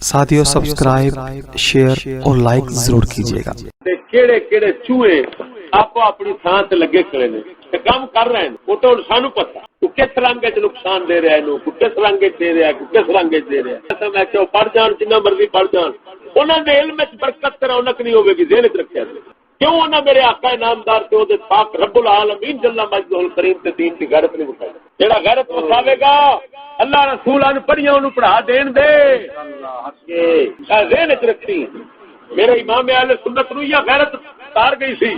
ساتھیو subscribe share اور like ضرور کیجیے گا۔ کیڑے کیڑے چوہے آپ اپنی تھان سے لگے کھڑے نے کام کر رہے ہیں، وہ تو سانو پتا تو کس رنگ نقصان دے رہا ہے، کس رنگ دے رہا ہے، کس رنگ دے رہا ہے۔ میں کہ پڑھ جان جنہ مرضی پڑھ جان، انہوں نے علم برکت طرح رونق نہیں ہوگی، ذہن چ رکھا جائے کیوں انہوں نے میرے آقا نامدار سے وہ پاک رب العالمین جل مجدہ الکریم تے دین کی غیرت نہیں بتائی۔ جڑا غیرت بتاوے گا اللہ رسول ان پڑھیاں انہوں پڑھا دین دے ذہن چ رکھتی۔ میرے امام اہل سنت نو یہ غیرت تار گئی سی۔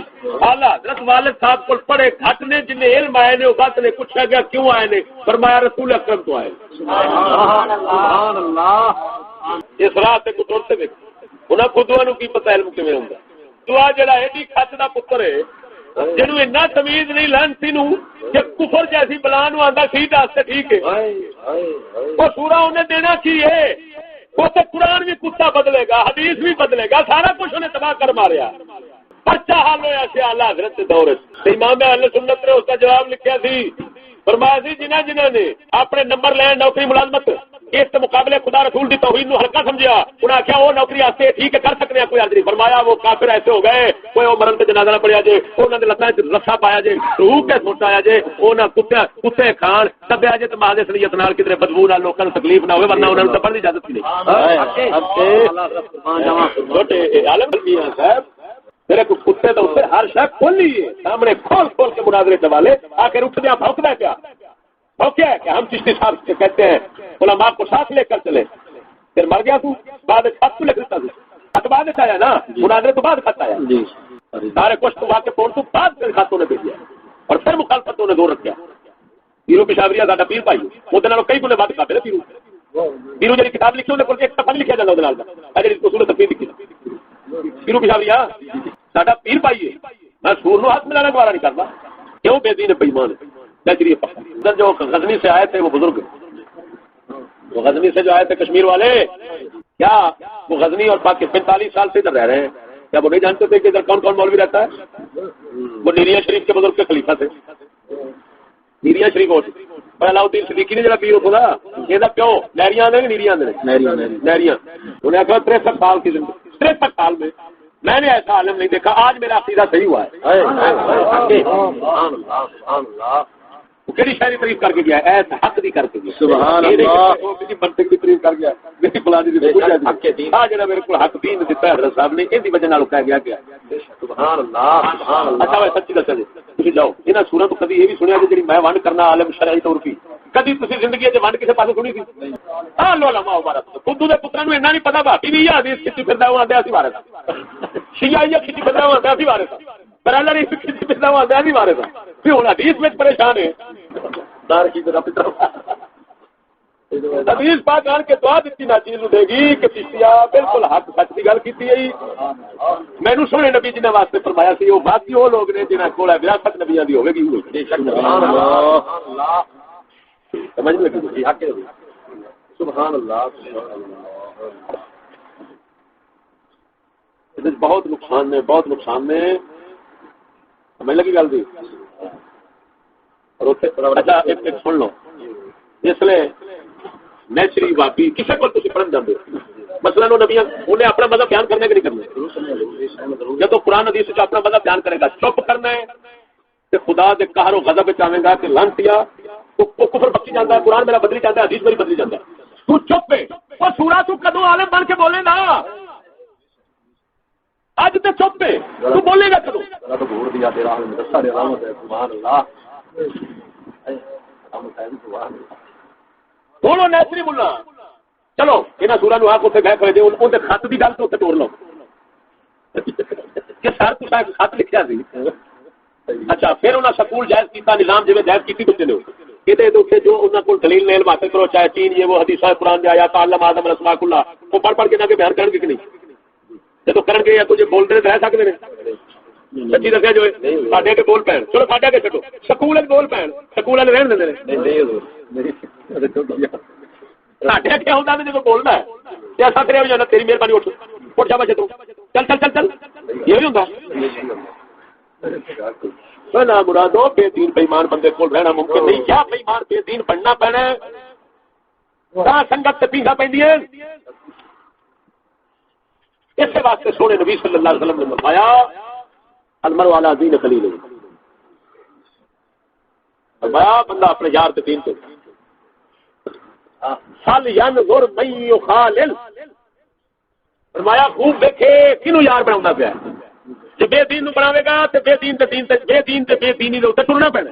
اعلی حضرت والد صاحب کو پڑھے گھٹ نے، جن علم آئے نے وہ بات نے پوچھا گیا کیوں آئے نے، فرمایا رسول اکرم تو آئے۔ سبحان اللہ، اس راہ سے کچھ سے دیکھ انہاں خودواں نو کی پتہ علم کیویں ہوندا۔ دعا جڑا ایڈی کھچ دا پتر ہے جنوں اتنا تمیز نہیں لانتی نو کہ کفر جیسی بلا نو آندا سی واسطے ٹھیک ہے، وہ سورہ انہیں دینا کی ہے، وہ تو قرآن بھی کتا بدلے گا، حدیث بھی بدلے گا، سارا کچھ انہیں تباہ کر ماریا۔ پرچہ حال ہوا سی اعلی حضرت کے دور امام اہل سنت نے اس کا جواب لکھا سی، فرمایا سی جنہ جنہ نے اپنے نمبر لین نوکری ملازمت اس کے مقابلے خدا رسول کی توہین نو ہلکا سمجھا، انہیں آخیا وہ نوکری آتے ٹھیک ہے کر سکتے ہیں کوئی حل نہیں، فرمایا وہ کافر ایسے ہو گئے کوئی وہ مرن سے جنازہ نہ پڑیا جائے، انہوں نے لتاں رسا پایا جائے، روح کے سوٹا آیا جائے، وہ کتے کھان دبیا جائے تو ماں سلیت نال کدھر بدبو نہ لوگوں کو تکلیف نہ ہوئے، ورنہ انہوں نے پڑھنے کی اجازت نہیں۔ میرے کو کتے تو اسے ہر شاید کھولی ہے سامنے کھول کھول کے مناظرے والے آ کے رک دیا بھوکنا ہے کیا کیا ہے کہ ہم چشتی صاحب سے کہتے ہیں علماء کو ساتھ لے کر چلے، پھر مر گیا تو بعد خط تو لکھ دیتا خط بعد آیا نا، مناظرے تو بعد خط آیا، سارے کچھ تو واقع پہنچ تو بعد خاتوں نے بھیجا اور پھر مخالفتوں نے دور رکھا۔ پیرو پشاوری ساڈا پیر بھائی وہ کئی گنے بات کرتے پیرو پیرو جی کتاب لکھی انہیں ایک سفر لکھا جاتا وہ تفریح لکھی پیرو پشاوری ساڈا پیر بھائی ہے، میں سور نو ہاتھ ملانا گوارا نہیں کرتا، کیوں بے دین بےمان ہے۔ جو غزنی سے آئے تھے وہ بزرگ، وہ غزنی سے جو آئے تھے کشمیر والے، کیا وہ غزنی اور پاکستان 45 سال سے ادھر رہ رہے ہیں، کیا وہ نہیں جانتے تھے کہ ادھر کون کون مولوی رہتا ہے؟ وہ نیریا شریف کے بزرگ کے خلیفہ تھے، نیریا شریف اور علاؤدین صدیقی نے جڑا پیر ہوتا یہ پیو لہریاں نے نیریاں نہریاں انہیں آخر 63 سال کی زندگی 63 سال میں میں نے ایسا عالم نہیں دیکھا، آج میرا عقیدہ صحیح ہوا ہے۔ کیڑی شاعری تعریف کر کے گیا ہے، ایسا حق دی کر کے گیا، سبحان اللہ، کسی منطق دی تعریف کر گیا، میری فلانی دی حق کے دین، آ جڑا میرے کو حق دین دیتا ہے حضرت صاحب نے، اس دی وجہ نال کہا گیا کہ سبحان اللہ سبحان اللہ۔ اچھا سچی دسا جی تسی جاؤ انہاں سورت تو کبھی یہ بھی سنیا کہ جڑی میں ونڈ کرنا عالم شرعی طور کی، کبھی تسی زندگی وچ ونڈ کسے پاسے سنی سی؟ ہاں لو علماء مبارک خودو دے پتراں نوں انہاں نہیں پتہ باقی بھی حدیث کھچی پھردا ہوں آندے اسی وارث شیعہ کھچی پھردا ہوں آندے اسی وارث برادر اس کھچی پھردا ہوں آندے اسی وارث پھر ہن حدیث وچ پریشان ہے دار کی طرف حدیث پاک آن کے دعا دیتی نا چیز دے گی کہ چشتیا بالکل حق سچ کی گل کیتی ہے۔ میں نے سونے نبی جنہاں واسطے فرمایا سی وہ باقی وہ لوگ نے جنہاں کول وراثت نبیاں دی ہوے گی سبحان اللہ، سمجھ لگی حق ہے سبحان اللہ۔ بہت نقصان نے بہت نقصان نے سمجھ لگی گل دی۔ اچھا ایک سن لو، اس لیے نیچری واپی کسی کو تھی پڑھن جاتے مثلا وہ نبی انہیں اپنا مذہب بیان کرنے کے نہیں کرنا، جب تو قرآن حدیث سے اپنا مذہب بیان کرے گا چپ کرنا ہے کہ خدا دے قہر و غضب چاہے گا کہ لانتیا تو کفر بخشی جاتا ہے، قرآن میرا بدلی جاتا ہے، حدیث میری بدلی جاتا ہے، تو چپ ہے وہ سورا تو کدو عالم بن کے بولے نا، اج تو چپ ہے تو بولے گا کدو؟ بولو نیچری بولنا چلو یہاں سورا نو آخ اتنے گئے کھڑے اندر خط کی گل تو اتنے توڑ لو کہ سر تو خط لکھا سی۔ اچھا پھر انہیں سکول جائز کیا، نظام جی جائز کی بچے نے یہ جو انہوں کو دلیل نیل حاصل کرو چاہے چین یہ وہ حدیث قرآن دیا یا تعلم آدم رسما کلا وہ پڑھ پڑھ کے نہ کہ بیان کریں گے کہ نہیں، جب کریں گے یا تجھے بولتے رہ سکتے ہیں سچی دسیا جو ساڈے کے بول پین چلو ساڈے کے چٹو سکول بول پین سکول والے رہن دیں ساڈے کیا ہوتا ہے جب بولنا ہے ایسا کرے ہو جانا تیری مہربانی اٹھ اٹھ جا بچے تو چل چل چل چل یہ بھی ہوتا نا مرادو بے دین بےمان بندے کو رہنا ممکن نہیں، کیا بےمان بے دین بننا پینا ہے، سنگت سے پیسا پہ اس واسطے سونے نبی صلی اللہ علیہ وسلم نے فرمایا المرء علی دین خلیلہ، فرمایا بندہ اپنے یار کے دین پہ فل ینظر من یخالل، فرمایا خوب دیکھے کینو یار بناوندا پیا، جے بے دین نو بناوے گا تے بے دین تے دین تے بے دین تے بے دینی دے اوتے ٹرنا پینا۔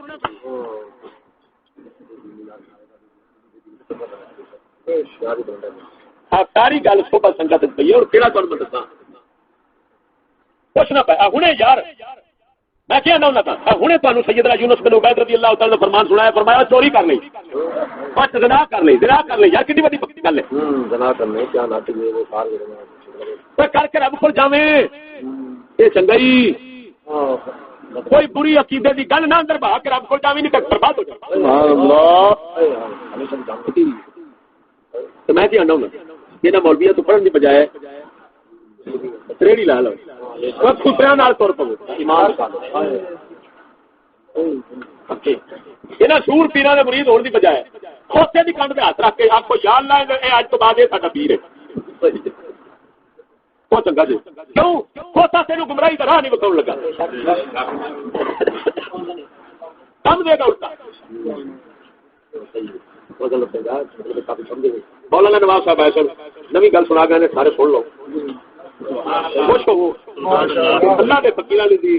ساری گل صبح سنگت پئی ہے اور کیڑا تانوں میں دساں پوچھنا پیا ہنے یار میں کیا نہ تھا ہنے تانوں سیدنا یونس بن عبید رضی اللہ تعالی عنہ فرمان سنایا، فرمایا چوری کر لئی، بس زنا کر لئی یار کتنی بڑی گل ہے، زنا کرنے کیا نہ کہ وہ سارے کر کے رب کول جاویں اے چنگا ہی، کوئی بری عقیدے دی گل نہ اندر بہا کے رب کول جاویں نہیں تے برباد ہو جائے۔ سبحان اللہ۔ تو میں کیا ہوں یہ نہ مولویوں تو پڑھنے کی بجائے ریڑھی لا لو خسرا نال طور پو یہ سور پیرا کے مرید ہونے کی بجائے کھوتے کی کنڈ پہ ہاتھ رکھ کے آپ کو یاد لائے اج تو بعد یہ ساڈا پیر ہے وہ چنگا جی کیوں کھوتا تینوں گمراہی کا راہ نہیں بتاؤ لگا کم دے گا الٹا مولانا نواز صاحب ایسے نوی گل سنا گئے سارے سن لو خوش ہو اللہ کے فقیراں دی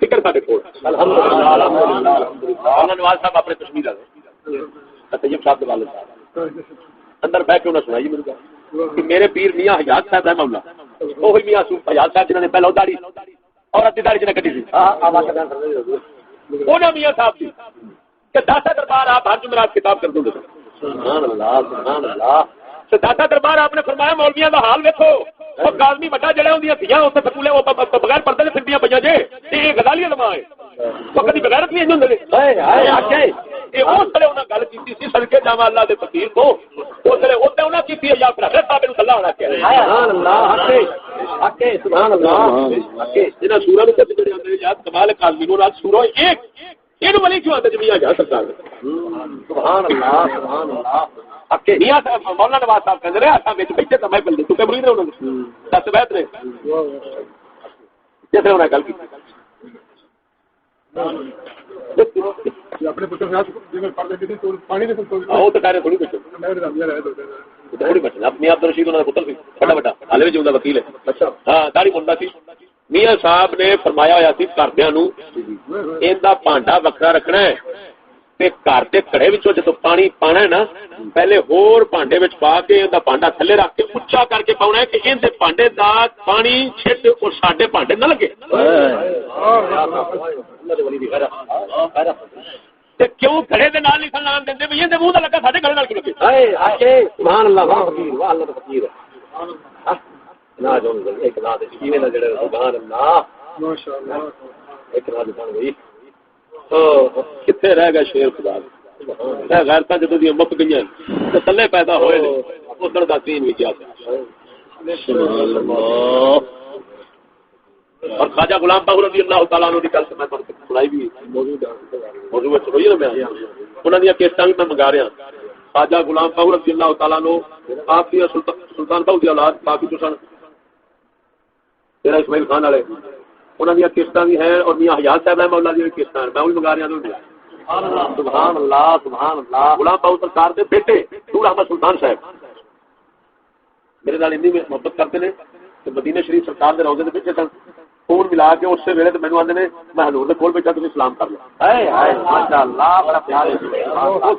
فکر ساڈے کول مولانا نواز صاحب اپنے کشمیر والے طیب صاحب کے والد صاحب اندر بیٹھ کے انہوں نے سنائی میرے کو کہ میرے پیر میاں حجاز صاحب رحمہ اللہ وہی میاں حجاز صاحب جنہوں نے پہلے داڑھی اور ادھی داڑھی جنہیں کٹی سی انہوں میاں صاحب دی کہ داتا دربار آپ ہر جمعرات کتاب کر دوں گے سبحان اللہ داتا دربار آپ نے فرمایا مولویاں دا حال دیکھو وہ گازمی بڑا جڑے ہوندیاں تھیاں اوتے سکولے او بغیر پردے دے پھردیاں پਈاں جے تے غزالی علماء ہے تو کبھی بغیرت نہیں ہوندے ہائے ہائے آکھے اے اس طرح انہاں گل کیتی سی صدقے جاواں اللہ دے فقیر کو اس طرح اوتے انہاں کیتی ہے یا پھر حضرت صاحب نوں اللہ ہونا کہ سبحان اللہ آکھے سبحان اللہ آکھے انہاں سورہ نوں تے جڑے اندر یاد کمال کاظمی نوں رات سورہ ایک یہ ولی کیوں آتا جمعیہ جا سرکار سبحان اللہ اکے میاں صاحب مولانا نواز صاحب کہندے رہے اساں وچ بیٹھے تے میں بندے تو کہ مرید رہے انہاں نے دس بیت نے جیسے انہاں گل کی اپنے پتر ناس جے پڑھ دے تو پانی دے تو او تے کہہ رہے تھوڑی کچھ تھوڑی بچ اپنے عبد الرشید انہاں دا پتر سی بڑا بڑا حالے وچ جوندا وکیل ہے اچھا ہاں داڑھی منڈا سی میاں صاحب نے فرمایا ہوا سی گھردیاں نوں ایندا بھانڈا وکھرا رکھنا ہے تے گھر دے کڑے وچوں جدوں پانی پانا ہے نا پہلے ہور بھانڈے وچ پا کے ایندا بھانڈا تھلے رکھ کے اونچا کر کے پاونا ہے کہ ایندے بھانڈے دا پانی چھٹ اور ساڈے بھانڈے نہ لگے تے کیوں گھڑے دے نال نہیں کھلان دیندے بھئی ایندے منہ دا لگا ساڈے گھڑے نال کیوں لگے ہائے آکے سبحان اللہ واہ فقیر واہ اللہ دا فقیر ہے نا جو ایک نا دے کیویں نہ جڑے سبحان اللہ ماشاءاللہ ایک نا دے بن گئی او کتے رہ گئے شیر خدا اے غیرتاں جدوں دی مک گئیاں تے تلے پیدا ہوئے نے ادھر دا دین وچ آ سبحان اللہ اور خواجہ غلام باہو رضی اللہ تعالی عنہ دی گل میں تانوں سنائی بھی موضوع وچ ہوئی نا میں انہاں دی کیسٹاں بھی میں منگا رہا خواجہ غلام باہو رضی اللہ تعالی عنہ آپ کی سلطان باہو دی اولاد باقی تو سن تیرا اسماعیل خان والے انہاں دی کیسٹاں بھی ہیں اور میاں حیات صاحب رحمہ اللہ دی کیسٹاں میں وہی منگا رہا ہوں سبحان اللہ غلام باہو سرکار دے بیٹے نور احمد سلطان صاحب میرے نال اتنی محبت کرتے ہیں کہ مدینہ شریف سرکار دے روضے دے پیچھے سن فون ملا کے اس سے ویلے تے مینوں آندے نے میں حضور دے کول بیٹھا تسی سلام کر لو ہائے ہائے ماشاءاللہ بڑا پیار ہے اس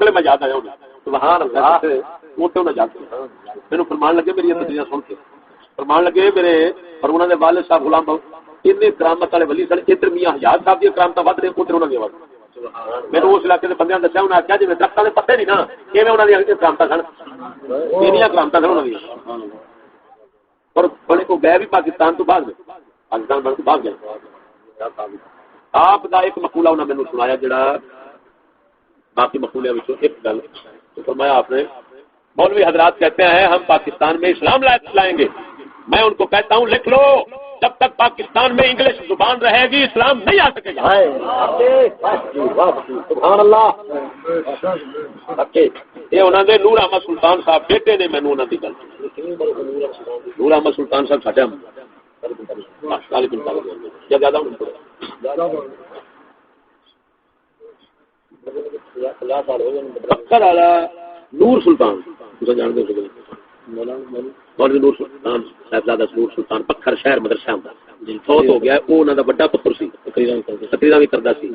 لیے میں یاد آیا ہوں سبحان اللہ وہ تے انہاں یاد مینوں فرمان لگے میری تقریراں سن کے فرمان لگے میرے اور انہاں دے والد صاحب غلام باہو اتنے کرامت والے ولی سن ادھر میاں حیات صاحب دی کرامتاں ود رہی ادھر انہاں دی آواز مینوں اس علاقے دے بندیاں دسیا انہاں آکھیا جے درختاں دے پتے نہیں نا کیویں انہاں دی کرامتاں سن کینیاں کرامتاں سن انہاں دی اور بڑے کو گئے بھی پاکستان تو بعد میں پاکستان بن کے بھاگ گئے آپ دا ایک مقولہ انہوں نے مینوں سنایا جڑا باقی مقولے وچوں ایک گل تو فرمایا آپ نے مولوی حضرات کہتے ہیں ہم پاکستان میں اسلام لائیں گے میں ان کو کہتا ہوں لکھ لو جب تک پاکستان میں انگلش زبان رہے گی اسلام نہیں آ سکے گا. سبحان اللہ. یہ انہوں نے نور احمد سلطان صاحب بیٹے نے مینوں انہوں کی گل نور احمد سلطان صاحب ساڈا زیادہ نور سلطان جانتے ہو مولوی نور سلطان صاحبزادہ نور سلطان پکھر شہر مدرسہ فوت ہو گیا. وہ انہوں کا بڑا پتر سی تقریرا بھی کرتا سی.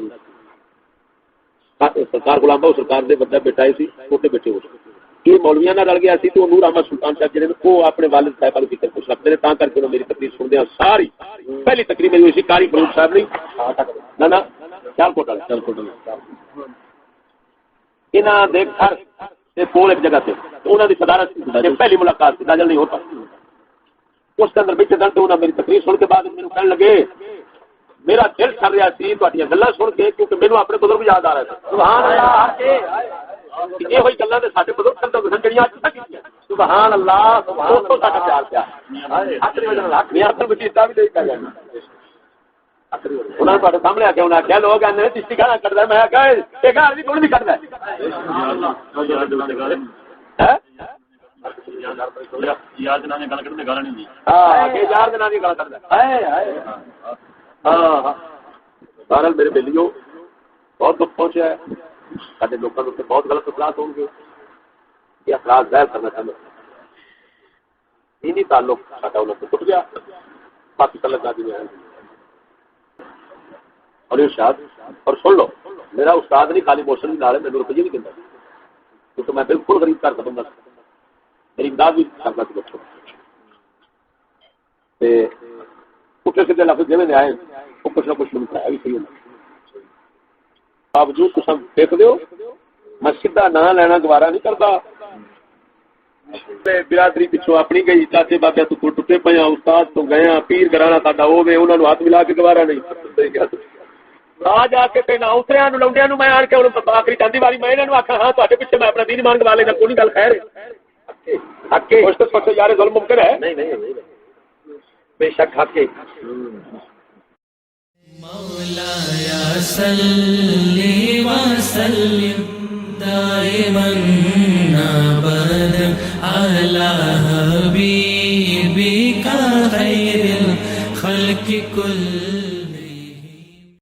سرکار غلام بہو سرکار دے بڑا بیٹا سی چھوٹے بیٹے ہو یہ مولویاں نال رل گیا سی. تو نور احمد سلطان صاحب جڑے وہ اپنے والد صاحب والی فکر کچھ رکھتے ہیں تا کر کے انہوں میری تقریر سن دیا ساری. پہلی تقریر میری ہوئی سی قاری فروخ صاحب نہیں نہ سیال کوٹ والے انہاں دے گھر تے کول ایک جگہ تے انہاں دی صدارت پہلی ملاقات تھی داجل نہیں ہوتا. اس کے اندر بیٹھے دن تو انہاں میری تقریر سن کے بعد میرے کہنے لگے میرا دل کر رہا سی تہاڈیاں گلاں سن کے کیونکہ مینوں اپنے بزرگ یاد آ رہے تھے. سبحان اللہ. یہ ہوئی گلاں تے ساڈے بزرگ کرتے ہوئے جڑیاں اج تک کیتیاں. سبحان اللہ. سبحان اللہ. ساڈا پیار کیا اپنی وجہ نال حق نہیں اپن بچیتا بھی نہیں کر جانا. انہوں نے سامنے آ کے انہیں آخیا لوگ آتے ہیں چشتی گانا کٹتا ہے. میں آخیا یہ گھر بھی کون بھی کٹتا ہے یار جناب گل کرنے گالا نہیں یار جناب گل کرتا بہرحال میرے بیلیو بہت دکھ پہنچا ہے. سارے لوگوں کے بہت غلط اخلاق ہوں گے. یہ اخلاق ظاہر کرنا چاہتے دینی تعلق ساڈا انہوں سے ٹوٹ گیا. باقی تعلق آدمی میں اور ارشاد اور سن لو میرا استاد نہیں خالی موشن بھی نال ہے. میرے روپیے نہیں دینا کیونکہ میں بالکل غریب کر سکوں گا. میری امداد بھی کرنا سی بچوں پٹھے سیدھے لفظ جی میں آئے وہ کچھ نہ کچھ ملتا ہے بھی صحیح ہونا. باوجود تم دیکھ دو میں سیدھا نام لینا گوارا نہیں کرتا. برادری پچھو اپنی گئی چاچے بابے تو ٹوٹے پے استاد تو گیا پیر گرانا ساڈا وہ انہوں نے ہاتھ ملا کے گوارا نہیں آ جا کے کہنا اتریا لوڈیا میں آن کے آخری چاندی والی میں آخا ہاں تے پیچھے میں اپنا دین مان گوا لینا کوئی گل خیر حق یار ظلم ممکن ہے نہیں بے شک حق مولایا صلی وسلم دائما ابدا على حبيبك خير الخلق كل